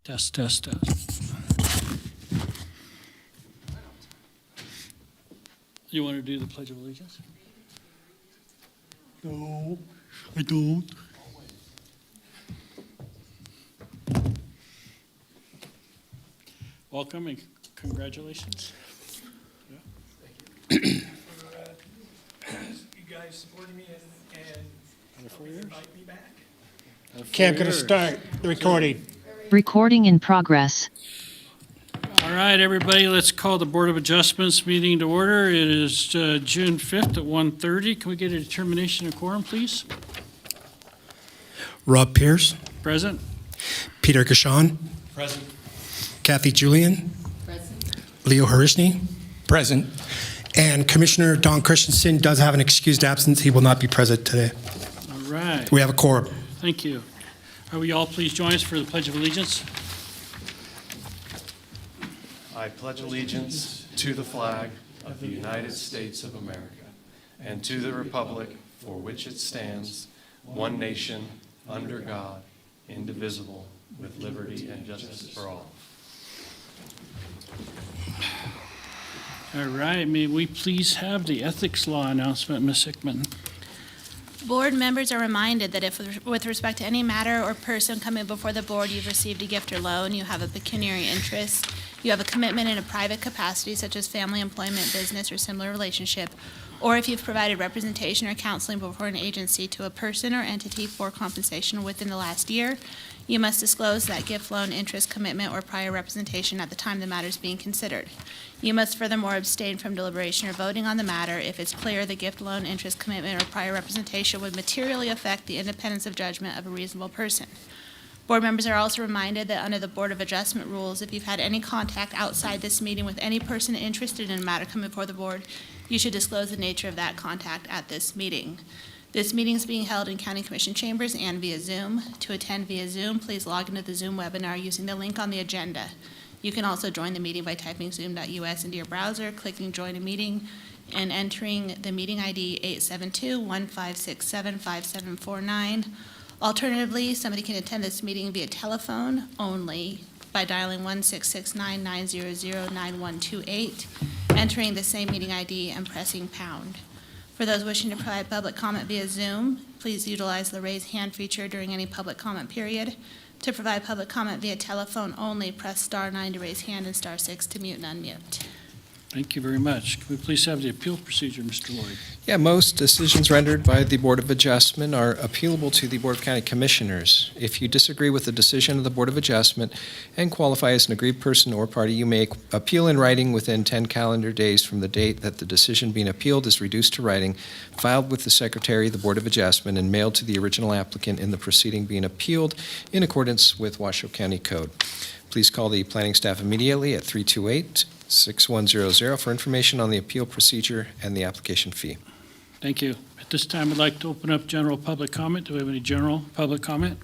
Test, test, test. You want to do the Pledge of Allegiance? No, I don't. Welcome and congratulations. Thank you. For you guys supporting me and invite me back. Cam, going to start the recording. Recording in progress. All right, everybody, let's call the Board of Adjustments meeting to order. It is June 5th at 1:30. Can we get a determination of quorum, please? Rob Pierce, Present? Peter Gashawn, Present. Kathy Julian, Present. Leo Harishny, Present. and Commissioner Don Christensen does have an excused absence. He will not be present today. All right, We have a quorum. thank you. Are we all please join us for the Pledge of Allegiance? I pledge allegiance to the flag of the United States of America and to the republic for which it stands, one nation, under God, indivisible, with liberty and justice for all. All right, may we please have the ethics law announcement, Ms. Hickman? Board members are reminded that if, with respect to any matter or person coming before the board, you've received a gift or loan, you have a pecuniary interest, you have a commitment in a private capacity such as family, employment, business, or similar relationship, or if you've provided representation or counseling before an agency to a person or entity for compensation within the last year, you must disclose that gift, loan, interest, commitment, or prior representation at the time the matter is being considered. You must furthermore abstain from deliberation or voting on the matter if it's clear the gift, loan, interest, commitment, or prior representation would materially affect the independence of judgment of a reasonable person. Board members are also reminded that under the Board of Adjustment rules, if you've had any contact outside this meeting with any person interested in a matter coming before the board, you should disclose the nature of that contact at this meeting. This meeting is being held in County Commission chambers and via Zoom. To attend via Zoom, please log into the Zoom webinar using the link on the agenda. You can also join the meeting by typing zoom.us into your browser, clicking Join a Meeting, and entering the meeting ID 872-1567-5749. Alternatively, somebody can attend this meeting via telephone only by dialing 1-669-900-9128, entering the same meeting ID and pressing pound. For those wishing to provide public comment via Zoom, please utilize the raise hand feature during any public comment period. To provide public comment via telephone only, press star 9 to raise hand and star 6 to mute and unmute. Thank you very much. Can we please have the appeal procedure, Mr. Lloyd? Yeah, most decisions rendered by the Board of Adjustment are appealable to the Board of County Commissioners. If you disagree with the decision of the Board of Adjustment and qualify as an aggrieved person or party, you may appeal in writing within 10 calendar days from the date that the decision being appealed is reduced to writing, filed with the Secretary of the Board of Adjustment, and mailed to the original applicant in the proceeding being appealed in accordance with Washoe County Code. Please call the planning staff immediately at 328-6100 for information on the appeal procedure and the application fee. Thank you. At this time, I'd like to open up general public comment. Do we have any general public comment?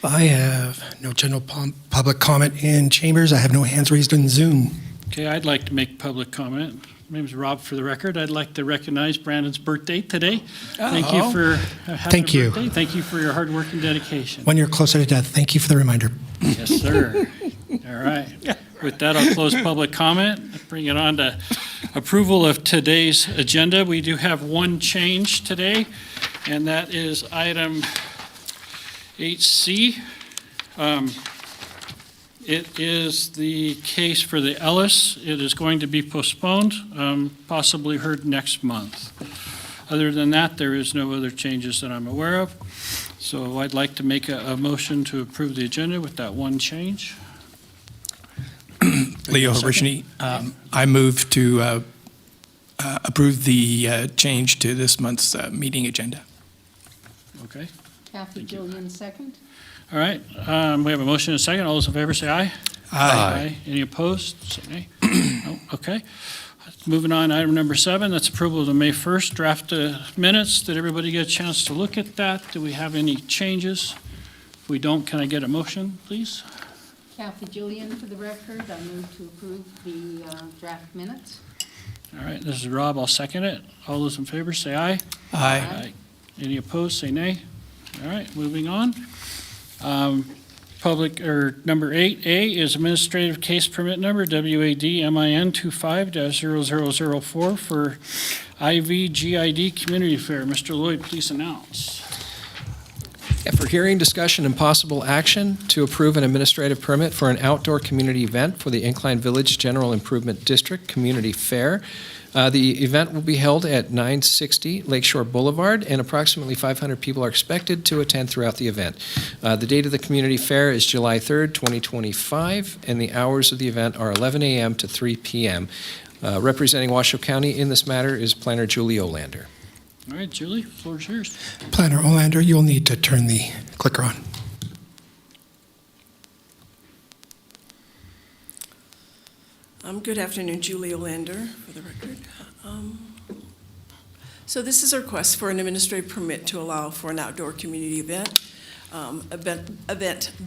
I have no general public comment in chambers. I have no hands raised in Zoom. Okay, I'd like to make public comment. My name is Rob, for the record. I'd like to recognize Brandon's birthday today. Thank you for having Thank a you. birthday. Thank you for your hard work and dedication. 1 year closer to death. Thank you for the reminder. Yes, sir. All right. With that, I'll close public comment. Bring it on to approval of today's agenda. We do have one change today, and that is item 8C. It is the case for the Ellis. It is going to be postponed, possibly heard next month. Other than that, there is no other changes that I'm aware of. So I'd like to make a motion to approve the agenda with that one change. Leo Harishny, I move to approve the change to this month's meeting agenda. Okay. Kathy Julian, second. All right. We have a motion and a second. All those in favor say aye. Aye. Any opposed? Say nay. No? Okay. Moving on, item number 7, that's approval of the May 1st draft minutes. Did everybody get a chance to look at that? Do we have any changes? If we don't, can I get a motion, please? Kathy Julian, for the record, I move to approve the draft minutes. All right, this is Rob. I'll second it. All those in favor say aye. Aye. Any opposed, say nay. All right, moving on. Number 8A is administrative case permit number WAD-MIN 25-0004 for IVGID Community Fair. Mr. Lloyd, please announce. Yeah, for hearing, discussion, and possible action to approve an administrative permit for an outdoor community event for the Incline Village General Improvement District Community Fair. The event will be held at 960 Lakeshore Boulevard, and approximately 500 people are expected to attend throughout the event. The date of the community fair is July 3rd, 2025, and the hours of the event are 11 a.m. to 3 p.m. Representing Washoe County in this matter is Planner Julie Olander. All right, Julie, floor is yours. Planner Olander, you'll need to turn the clicker on. Good afternoon, Julie Olander, for the record. So this is a request for an administrative permit to allow for an outdoor community event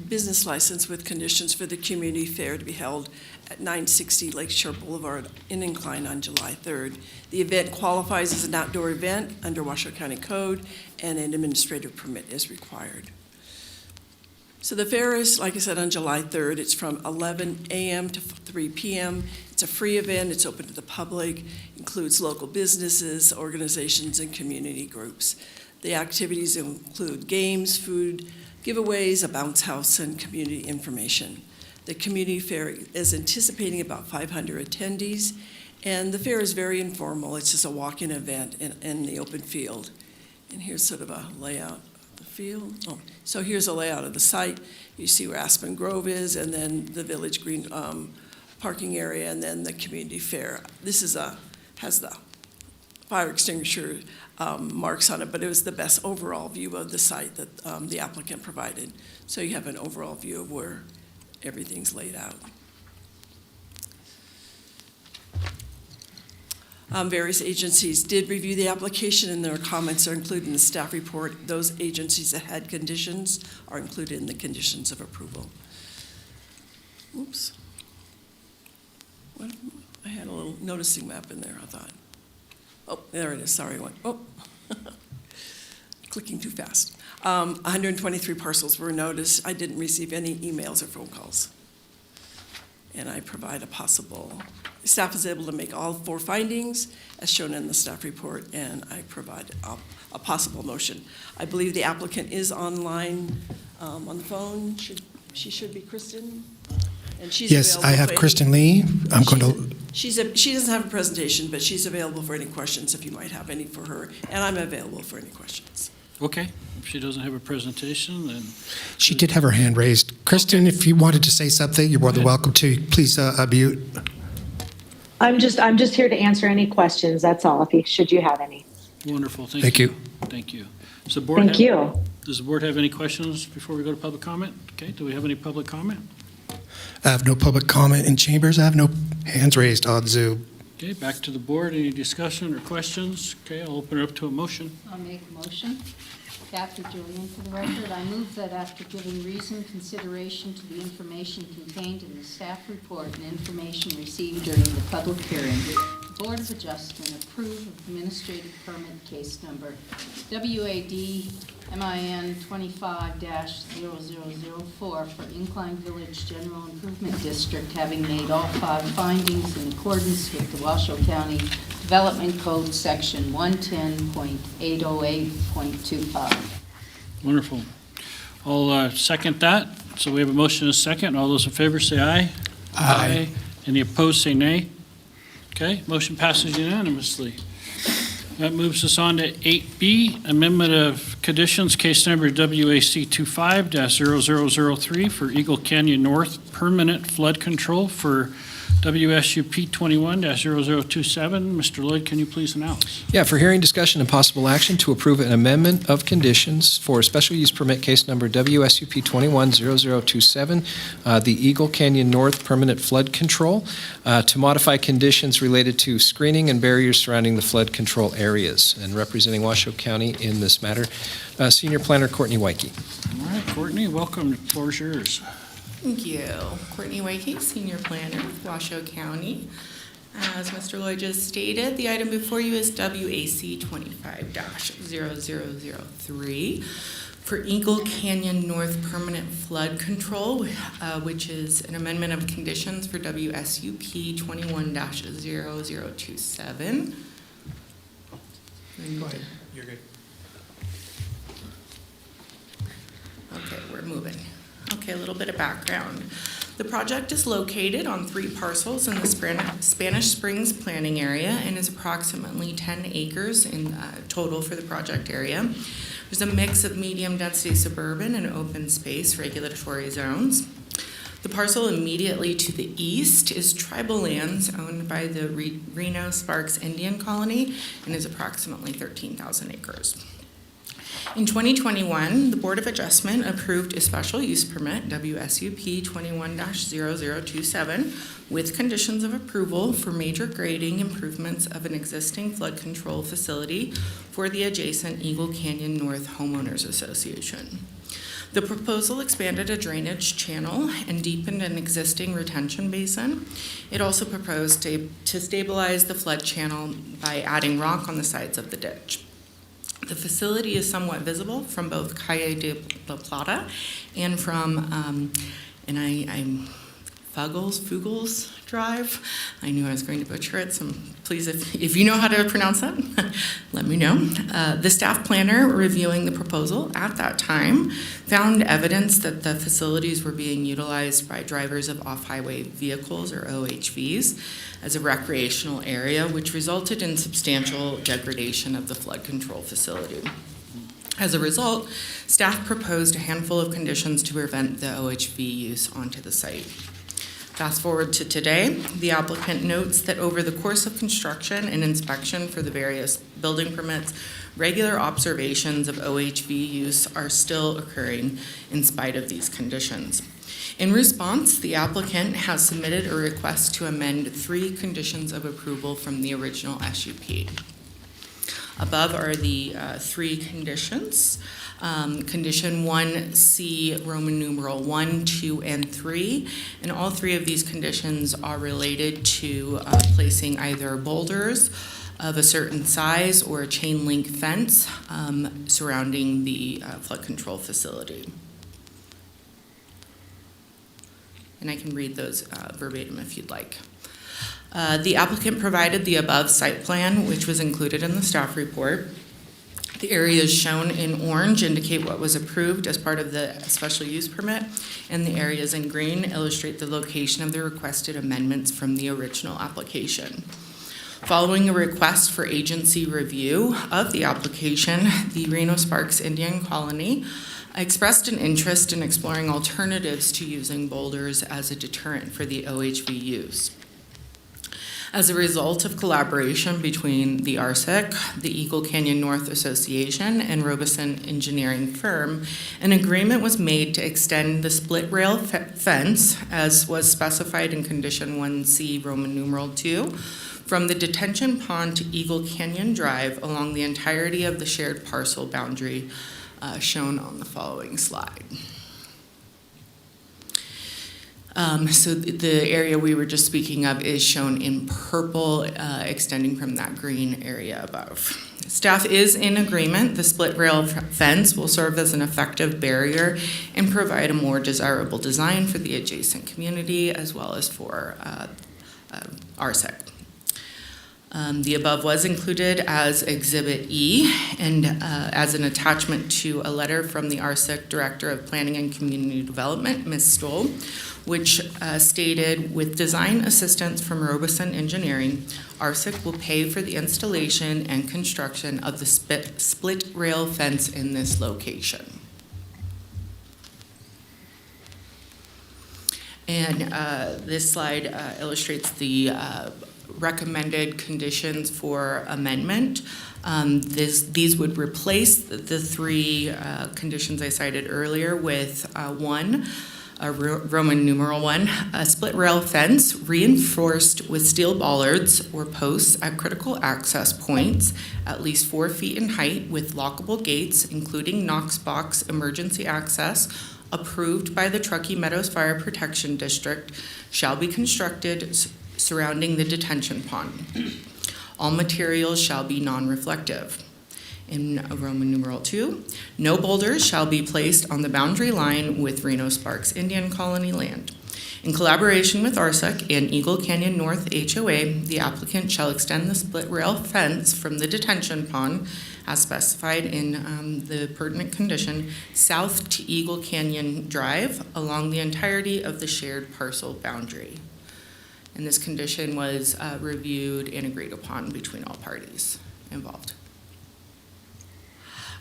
business license with conditions for the community fair to be held at 960 Lakeshore Boulevard in Incline on July 3rd. The event qualifies as an outdoor event under Washoe County Code, and an administrative permit is required. So the fair is, like I said, on July 3rd. It's from 11 a.m. to 3 p.m. It's a free event. It's open to the public, includes local businesses, organizations, and community groups. The activities include games, food, giveaways, a bounce house, and community information. The community fair is anticipating about 500 attendees, and the fair is very informal. It's just a walk-in event in the open field. And here's sort of a layout. Field. Oh, so here's a layout of the site. You see where Aspen Grove is, and then the Village Green parking area, and then the community fair. This is has the fire extinguisher marks on it, but it was the best overall view of the site that the applicant provided. So you have an overall view of where everything's laid out. Various agencies did review the application, and their comments are included in the staff report. Those agencies that had conditions are included in the conditions of approval. Oops. I had a little noticing map in there, I thought. Oh, there it is. Sorry. Oh, clicking too fast. 123 parcels were noticed. I didn't receive any emails or phone calls. And I provide a possible, staff is able to make all 4 findings as shown in the staff report, and I provide a possible motion. I believe the applicant is online on the phone. She should be Kristen? And she's Yes, I available have for Kristen Lee. I'm going to. She doesn't have a presentation, but she's available for any questions if you might have any for her, and I'm available for any questions. Okay, if she doesn't have a presentation, then She did have her hand raised. Kristen, if you wanted to say something, you're more than welcome to. Please unmute. I'm just here to answer any questions. That's all. Should you have any. wonderful. Thank you. Thank you. Does the board Thank you. Does the board have any questions before we go to public comment? Okay, do we have any public comment? I have no public comment in chambers. I have no hands raised on Zoom. Okay, back to the board. Any discussion or questions? Okay, I'll open it up to a motion. I'll make a motion. After Julian, for the record, I move that after giving reasoned consideration to the information contained in the staff report and information received during the public hearing, the Board of Adjustment approve administrative permit case number WAD-MIN 25-0004 for Incline Village General Improvement District, having made all 5 findings in accordance with the Washoe County Development Code Section 110.808.25. Wonderful. I'll second that. So we have a motion and a second. All those in favor say aye. Aye. Any opposed say nay. Okay, motion passes unanimously. That moves us on to 8B, amendment of conditions, case number WAC 25-0003 for Eagle Canyon North permanent flood control for WSUP 21-0027. Mr. Lloyd, can you please announce? Yeah, for hearing, discussion, and possible action to approve an amendment of conditions for special use permit case number WSUP 21-0027, the Eagle Canyon North permanent flood control, to modify conditions related to screening and barriers surrounding the flood control areas. And representing Washoe County in this matter, Senior Planner Courtney Weike. All right, Courtney, welcome. The floor is yours. Thank you. Courtney Weike, Senior Planner with Washoe County. As Mr. Lloyd just stated, the item before you is WAC 25-0003 for Eagle Canyon North Permanent Flood Control, which is an amendment of conditions for WSUP 21-0027. Go ahead, you're good. Okay, we're moving. Okay, a little bit of background. The project is located on 3 parcels in the Spanish Springs planning area and is approximately 10 acres in total for the project area. There's a mix of medium-density suburban and open space regulatory zones. The parcel immediately to the east is tribal lands owned by the Reno Sparks Indian Colony and is approximately 13,000 acres. In 2021, the Board of Adjustment approved a special use permit, WSUP 21-0027, with conditions of approval for major grading improvements of an existing flood control facility for the adjacent Eagle Canyon North Homeowners Association. The proposal expanded a drainage channel and deepened an existing retention basin. It also proposed to stabilize the flood channel by adding rock on the sides of the ditch. The facility is somewhat visible from both Calle de la Plata and from, I'm Fugels Drive. I knew I was going to butcher it, so please, if you know how to pronounce that, let me know. The staff planner reviewing the proposal at that time found evidence that the facilities were being utilized by drivers of off-highway vehicles, or OHVs, as a recreational area, which resulted in substantial degradation of the flood control facility. As a result, staff proposed a handful of conditions to prevent the OHV use onto the site. Fast forward to today, the applicant notes that over the course of construction and inspection for the various building permits, regular observations of OHV use are still occurring in spite of these conditions. In response, the applicant has submitted a request to amend 3 conditions of approval from the original SUP. Above are the 3 conditions. Condition 1C, Roman numeral 1, 2, and 3. And all 3 of these conditions are related to placing either boulders of a certain size or a chain link fence surrounding the flood control facility. And I can read those verbatim if you'd like. The applicant provided the above site plan, which was included in the staff report. The areas shown in orange indicate what was approved as part of the special use permit, and the areas in green illustrate the location of the requested amendments from the original application. Following a request for agency review of the application, the Reno Sparks Indian Colony expressed an interest in exploring alternatives to using boulders as a deterrent for the OHV use. As a result of collaboration between the RSEC, the Eagle Canyon North Association, and Robeson Engineering Firm, an agreement was made to extend the split rail fence, as was specified in Condition 1C, Roman numeral 2, from the detention pond to Eagle Canyon Drive along the entirety of the shared parcel boundary shown on the following slide. So the area we were just speaking of is shown in purple, extending from that green area above. Staff is in agreement. The split rail fence will serve as an effective barrier and provide a more desirable design for the adjacent community as well as for RSEC. The above was included as Exhibit E and as an attachment to a letter from the RSEC Director of Planning and Community Development, Ms. Stoll, which stated, with design assistance from Robeson Engineering, RSEC will pay for the installation and construction of the split rail fence in this location. And this slide illustrates the recommended conditions for amendment. These would replace the 3 conditions I cited earlier with 1, Roman numeral 1, a split rail fence reinforced with steel bollards or posts at critical access points at least 4 feet in height with lockable gates, including Knox box emergency access, approved by the Truckee Meadows Fire Protection District, shall be constructed surrounding the detention pond. All materials shall be non-reflective. In Roman numeral 2, no boulders shall be placed on the boundary line with Reno Sparks Indian Colony land. In collaboration with RSUC and Eagle Canyon North HOA, the applicant shall extend the split rail fence from the detention pond, as specified in the pertinent condition, south to Eagle Canyon Drive along the entirety of the shared parcel boundary. And this condition was reviewed and agreed upon between all parties involved.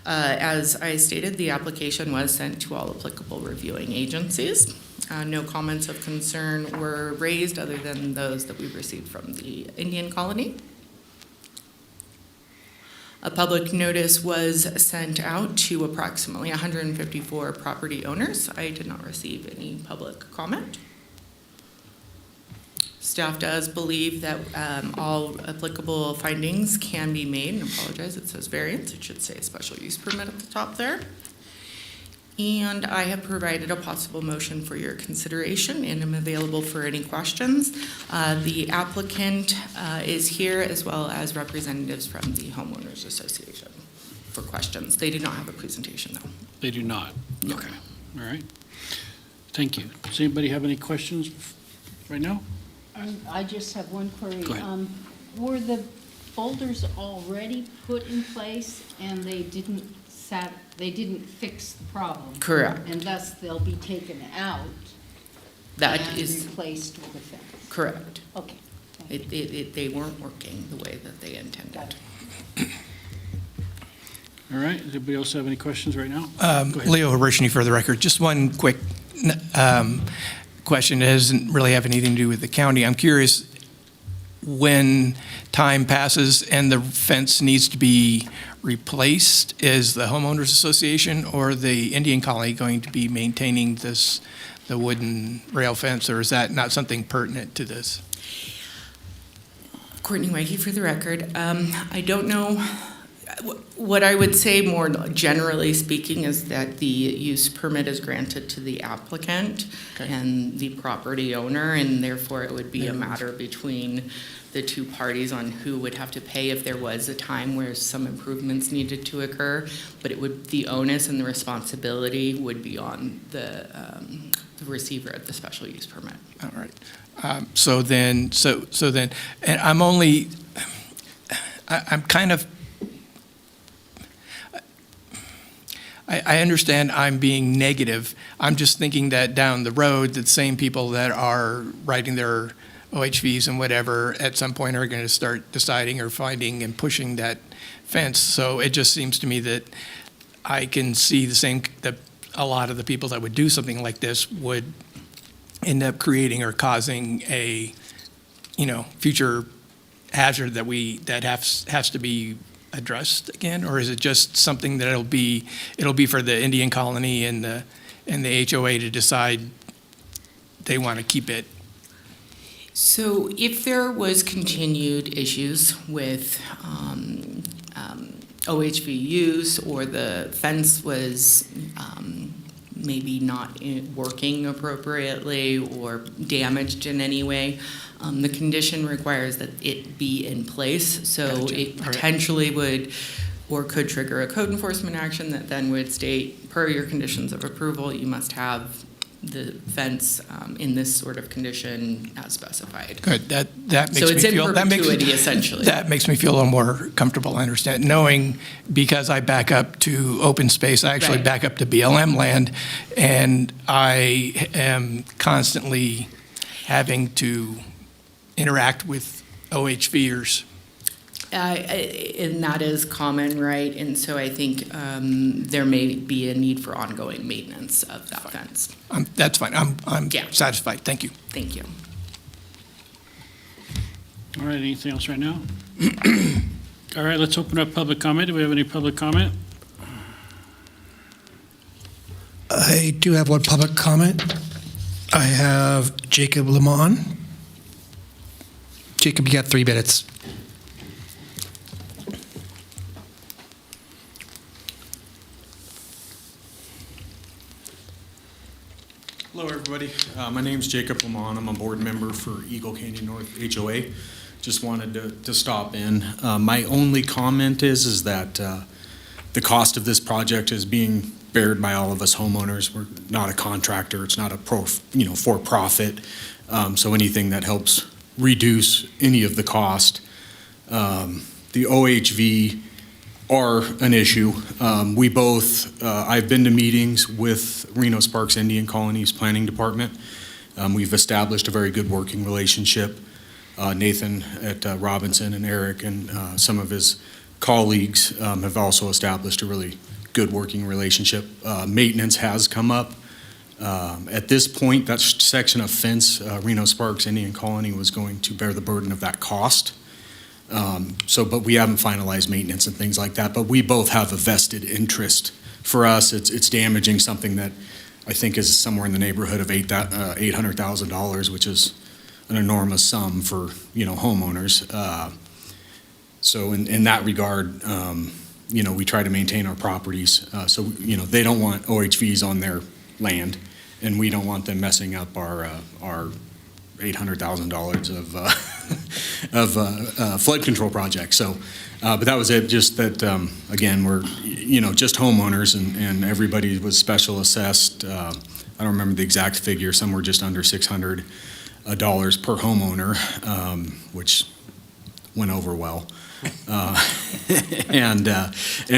As I stated, the application was sent to all applicable reviewing agencies. No comments of concern were raised other than those that we received from the Indian Colony. A public notice was sent out to approximately 154 property owners. I did not receive any public comment. Staff does believe that all applicable findings can be made, and I apologize, it says variance, it should say special use permit at the top there. And I have provided a possible motion for your consideration, and I'm available for any questions. The applicant is here, as well as representatives from the Homeowners Association for questions. They do not have a presentation, though. They do not? No. Okay, all right. Thank you. Does anybody have any questions right now? I just have one query. Go ahead. Were the boulders already put in place and they didn't fix the problem? Correct. And thus they'll be taken out That and is replaced with a fence? correct. Okay. They weren't working the way that they intended. All right, does anybody else have any questions right now? Go ahead. Leo Hirschney for the record. Just one quick question. It doesn't really have anything to do with the county. I'm curious, when time passes and the fence needs to be replaced, is the homeowners association or the Indian Colony going to be maintaining the wooden rail fence, or is that not something pertinent to this? Courtney Wakey for the record. I don't know. What I would say more generally speaking is that the use permit is granted to the applicant and the property owner, and therefore it would be a matter between the two parties on who would have to pay if there was a time where some improvements needed to occur. But it would, the onus and the responsibility would be on the receiver of the special use permit. All right. So then, and I'm kind of, I understand I'm being negative. I'm just thinking that down the road, the same people that are writing their OHVs and whatever, at some point are going to start deciding or finding and pushing that fence. So it just seems to me that I can see that a lot of the people that would do something like this would end up creating or causing a, future hazard that has to be addressed again, or is it just something that it'll be for the Indian Colony and the HOA to decide they want to keep it? So if there was continued issues with OHV use, or the fence was maybe not working appropriately or damaged in any way, the condition requires that it be in place. So Gotcha. it potentially would or could trigger a code enforcement action that then would state, per your conditions of approval, you must have the fence in this sort of condition as specified. Good. That makes So it's me in feel perpetuity, essentially. That makes me feel a little more comfortable. I understand, knowing, because I back up to open space. I actually Right. back up to BLM land, and I am constantly having to interact with OHVers. And that is common, right? And so I think there may be a need for ongoing maintenance of that fence. That's fine. I'm Yeah. satisfied. Thank you. Thank you. All right, anything else right now? All right, let's open up public comment. Do we have any public comment? I do have one public comment. I have Jacob Lamont. Jacob, you got 3 minutes. Hello, everybody. My name's Jacob Lamont. I'm a board member for Eagle Canyon North HOA. Just wanted to stop in. My only comment is that the cost of this project is being bared by all of us homeowners. We're not a contractor. It's not a for-profit. So anything that helps reduce any of the cost. The OHV are an issue. We both, I've been to meetings with Reno Sparks Indian Colony's planning department. We've established a very good working relationship. Nathan at Robinson and Eric and some of his colleagues have also established a really good working relationship. Maintenance has come up. At this point, that section of fence, Reno Sparks Indian Colony was going to bear the burden of that cost. But we haven't finalized maintenance and things like that, but we both have a vested interest. For us, it's damaging something that I think is somewhere in the neighborhood of $800,000, which is an enormous sum for, homeowners. So in that regard, we try to maintain our properties. They don't want OHVs on their land, and we don't want them messing up our $800,000 of flood control project. So, but that was it. Just that again, we're just homeowners, and everybody was special assessed. I don't remember the exact figure. Some were just under $600 per homeowner, which went over well. And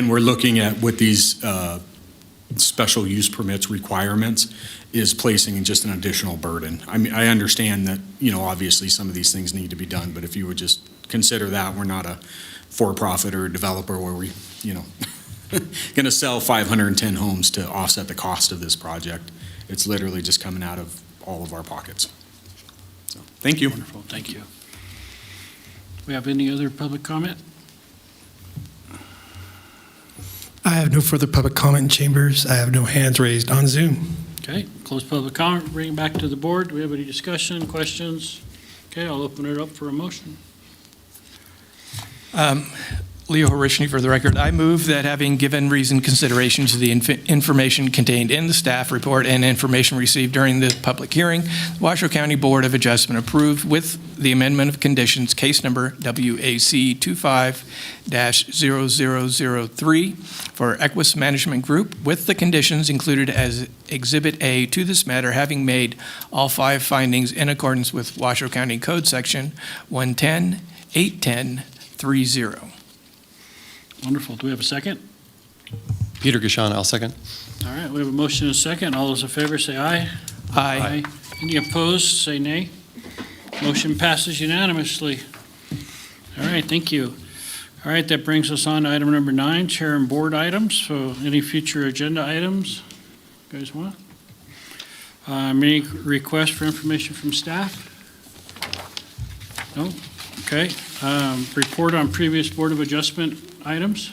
we're looking at what these special use permits requirements is placing just an additional burden. I mean, I understand that, obviously some of these things need to be done, but if you would just consider that we're not a for-profit or a developer where we, going to sell 510 homes to offset the cost of this project. It's literally just coming out of all of our pockets. So, thank you. Wonderful, thank you. We have any other public comment? I have no further public comment in chambers. I have no hands raised on Zoom. Okay, close public comment, bring it back to the board. Do we have any discussion, questions? Okay, I'll open it up for a motion. Leo Horishny, for the record, I move that having given reasoned consideration to the information contained in the staff report and information received during the public hearing, the Washoe County Board of Adjustment approved with the amendment of conditions, case number WAC 25-0003 for Equus Management Group, with the conditions included as Exhibit A to this matter, having made all 5 findings in accordance with Washoe County Code Section 110-810-30. Wonderful. Do we have a second? Peter Gashon, I'll second. All right, we have a motion and a second. All those in favor say aye. Aye. Any opposed, say nay. Motion passes unanimously. All right, thank you. All right, that brings us on to item number 9, chair and board items. So any future agenda items you guys want? Any requests for information from staff? No? Okay. Report on previous Board of Adjustment items?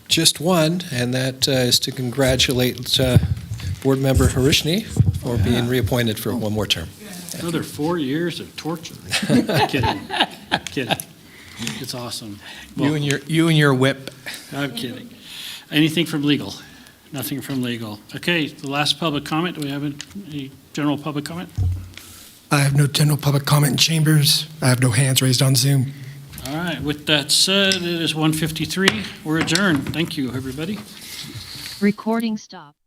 Just one, and that is to congratulate Board Member Horishny for being reappointed for one more term. Another 4 years of torture. Kidding. It's awesome. Well, You and your whip. I'm kidding. Anything from legal? Nothing from legal. Okay, the last public comment. Do we have any general public comment? I have no general public comment in chambers. I have no hands raised on Zoom. All right, with that said, it is 1:53. We're adjourned. Thank you, everybody. Recording stop.